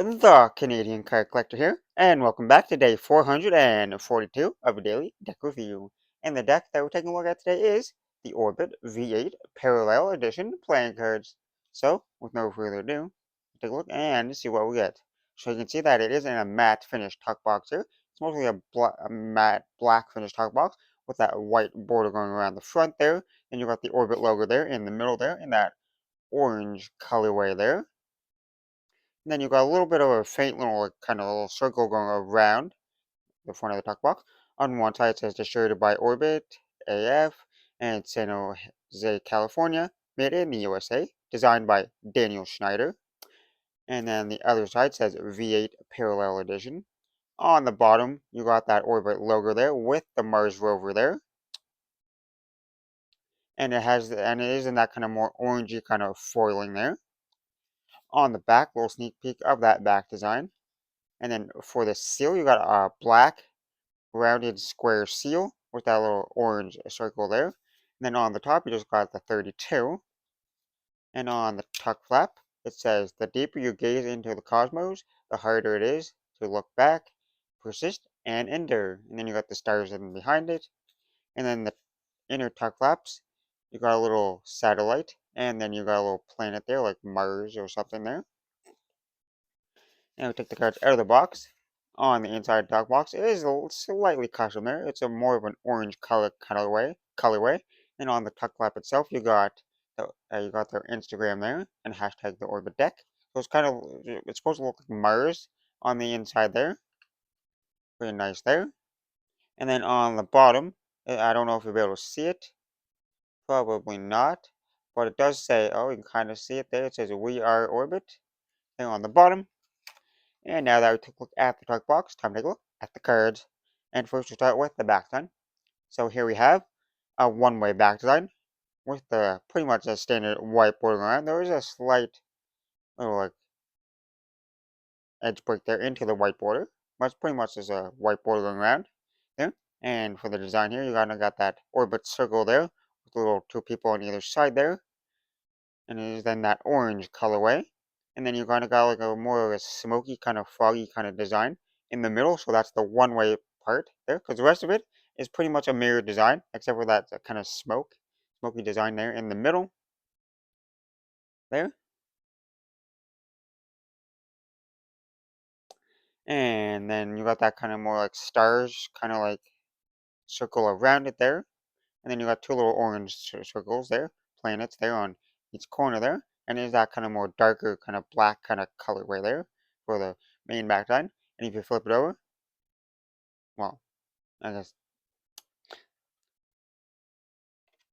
The Canadian Card Collector here, and welcome back to day 442 of a daily deck review. And the deck that we're taking a look at today is the Orbit V8 Parallel Edition playing cards. So, with no further ado, take a look and see what we get. So you can see that it is in a matte finish tuck box here. It's mostly a matte black finish tuck box with that white border going around the front there. And you got the Orbit logo there in the middle there in that orange colorway there. And then you've got a little bit of a faint little kind of little circle going around the front of the tuck box. On one side it says distributed by Orbit AF and San Jose, California, made in the USA, designed by Daniel Schneider. And then the other side says V8 Parallel Edition. On the bottom, you got that Orbit logo there with the Mars rover there. And it is in that kind of more orangey kind of foiling there. On the back, little sneak peek of that back design. And then for the seal, you got a black rounded square seal with that little orange circle there. And then on the top, you just got the 32. And on the tuck flap, it says, the deeper you gaze into the cosmos, the harder it is to look back, persist, and endure. And then you got the stars in behind it. And then the inner tuck flaps, you got a little satellite. And then you got a little planet there, like Mars or something there. And we take the cards out of the box. On the inside tuck box, it is slightly custom there. It's a more of an orange colorway. And on the tuck flap itself, you got their Instagram there and hashtag the Orbit deck. So it's supposed to look like Mars on the inside there. Pretty nice there. And then on the bottom, I don't know if you'll be able to see it. Probably not. But it does say, oh, you can kind of see it there. It says We Are Orbit. There on the bottom. And now that we took a look at the tuck box, time to take a look at the cards. And first we'll start with the back design. So here we have a one-way back design with the pretty much a standard white border around. There is a slight little like edge break there into the white border, but it's pretty much just a white border going around there. And for the design here, you got that orbit circle there with the little two people on either side there. And it is then that orange colorway. And then you're gonna got like a more of a smoky kind of foggy kind of design in the middle. So that's the one-way part there, because the rest of it is pretty much a mirror design, except for that kind of smoky design there in the middle there. And then you got that kind of more like stars, kind of like circle around it there. And then you got two little orange circles there, planets there on each corner there. And there's that kind of more darker, kind of black kind of colorway there for the main backline. And if you flip it over, well, I guess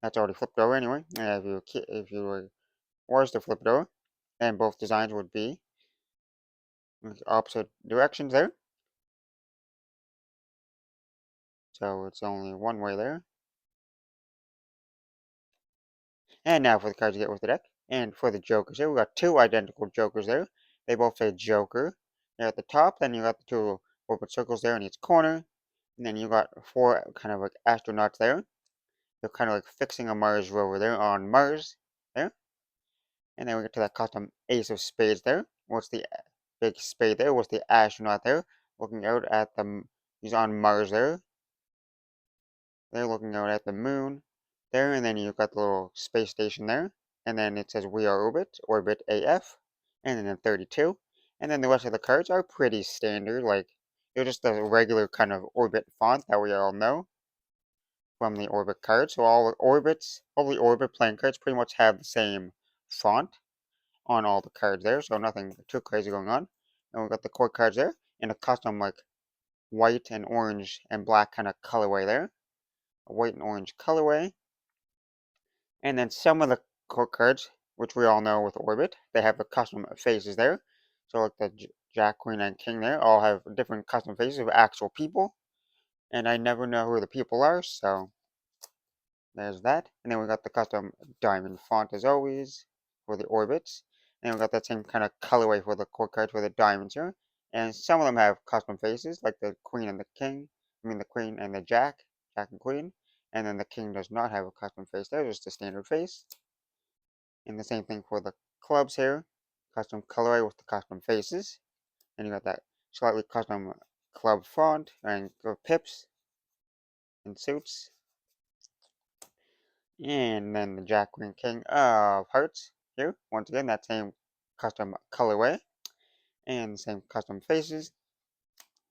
that's already flipped over anyway. And if you was to flip it over, then both designs would be in opposite directions there. So it's only one way there. And now for the cards you get with the deck. And for the jokers here, we got two identical jokers there. They both say Joker. They're at the top, then you got the two orbit circles there in each corner. And then you got four kind of like astronauts there. They're kind of like fixing a Mars rover there on Mars there. And then we get to that custom Ace of Spades there. What's the big spade there? What's the astronaut there? Looking out at he's on Mars there. They're looking out at the moon there, and then you've got the little space station there. And then it says We Are Orbit AF, and then 32. And then the rest of the cards are pretty standard, like they're just the regular kind of Orbit font that we all know from the Orbit cards. So all the Orbit playing cards pretty much have the same font on all the cards there, so nothing too crazy going on. And we've got the core cards there in a custom like white and orange and black kind of colorway there. A white and orange colorway. And then some of the core cards, which we all know with Orbit, they have the custom faces there. So like the Jack, Queen, and King there all have different custom faces of actual people. And I never know who the people are, so there's that. And then we got the custom diamond font as always for the orbits. And we got that same kind of colorway for the core cards for the diamonds here. And some of them have custom faces, like the Queen and the King. I mean the Queen and the Jack and Queen. And then the King does not have a custom face there, just a standard face. And the same thing for the clubs here. Custom colorway with the custom faces. And you got that slightly custom club font and pips and suits. And then the Jack Green King of Hearts here. Once again, that same custom colorway and the same custom faces.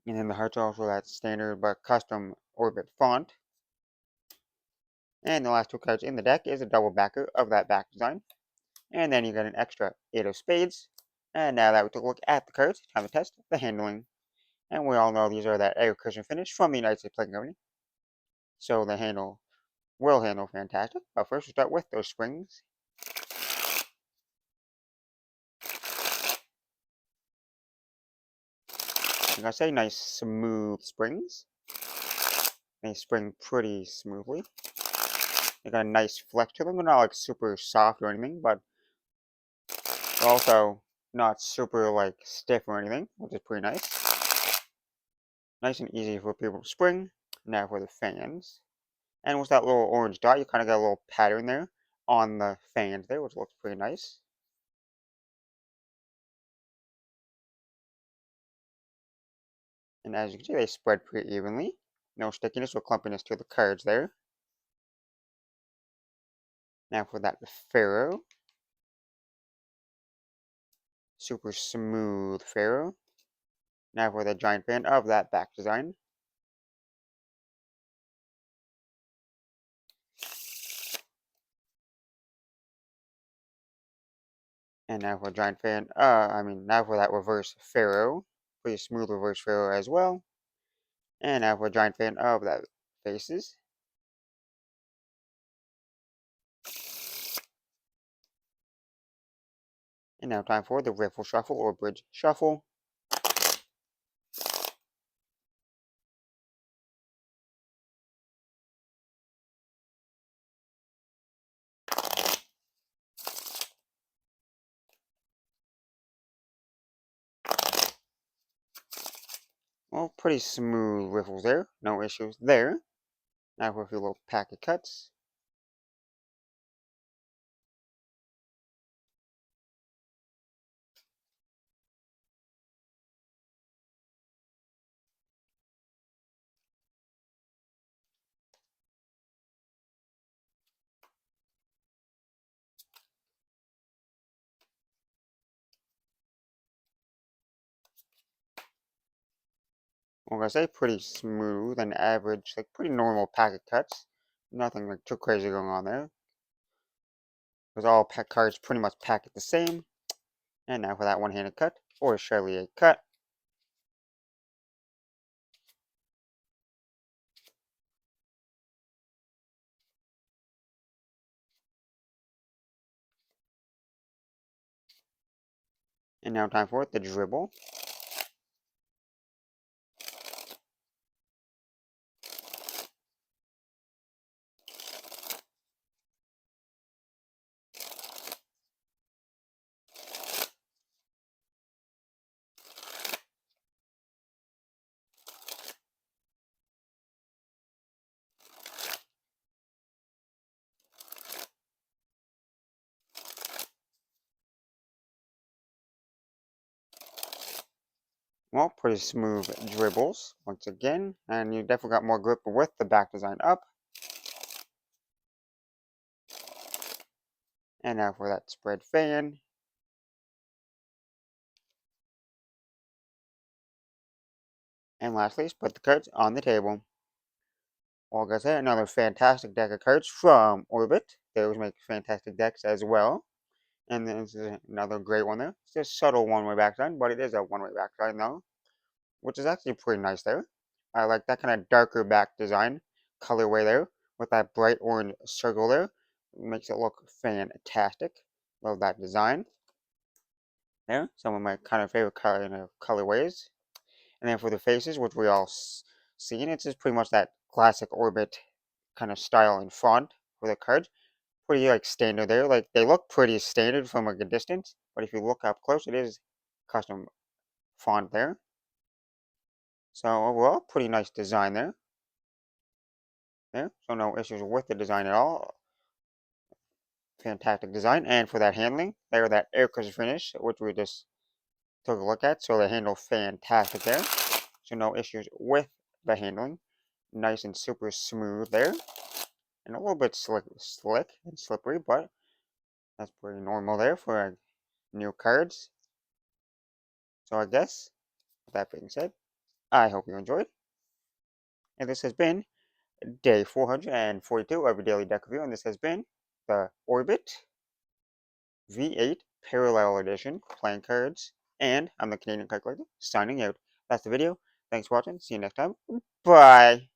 And then the hearts are also that standard but custom orbit font. And the last two cards in the deck is a double backer of that back design. And then you got an extra 8 of spades. And now that we took a look at the cards, time to test the handling. And we all know these are that air cushion finish from the United States Playing Company. So the handle will handle fantastic. But first we'll start with those springs. Like I say, nice smooth springs. They spring pretty smoothly. They got a nice flex to them. They're not like super soft or anything, but they're also not super like stiff or anything, which is pretty nice. Nice and easy for people to spring. Now for the fans. And with that little orange dot, you kind of got a little pattern there on the fans there, which looks pretty nice. And as you can see, they spread pretty evenly. No stickiness or clumpiness to the cards there. Now for that Pharaoh. Super smooth Pharaoh. Now for the giant fan of that back design. And now for a giant fan, now for that reverse Pharaoh. Pretty smooth reverse Pharaoh as well. And now for a giant fan of that faces. And now time for the Riffle Shuffle or Bridge Shuffle. Well, pretty smooth riffles there. No issues there. Now for a few little packet cuts. Well, I say pretty smooth and average, like pretty normal packet cuts. Nothing like too crazy going on there. Because all pack cards pretty much pack it the same. And now for that one-handed cut or Charlier cut. And now time for the dribble. Well, pretty smooth dribbles once again, and you definitely got more grip with the back design up. And now for that spread fan. And lastly, put the cards on the table. Well, like I said, another fantastic deck of cards from Orbit. They always make fantastic decks as well. And then this is another great one there. It's a subtle one-way back design, but it is a one-way back design though, which is actually pretty nice there. I like that kind of darker back design colorway there with that bright orange circle there. Makes it look fantastic. Love that design. There, some of my kind of favorite colorways. And then for the faces, which we all see, and it's just pretty much that classic Orbit kind of style and font for the cards. Pretty like standard there. Like they look pretty standard from like a distance, but if you look up close, it is custom font there. So overall, pretty nice design there. There, so no issues with the design at all. Fantastic design, and for that handling, there that air cushion finish, which we just took a look at, so they handle fantastic there. So no issues with the handling. Nice and super smooth there. And a little bit slick and slippery, but that's pretty normal there for new cards. So I guess, with that being said, I hope you enjoyed. And this has been day 442 of a daily deck review, and this has been the Orbit V8 Parallel Edition playing cards. And I'm the Canadian Card Collector, signing out. That's the video. Thanks for watching. See you next time. Bye.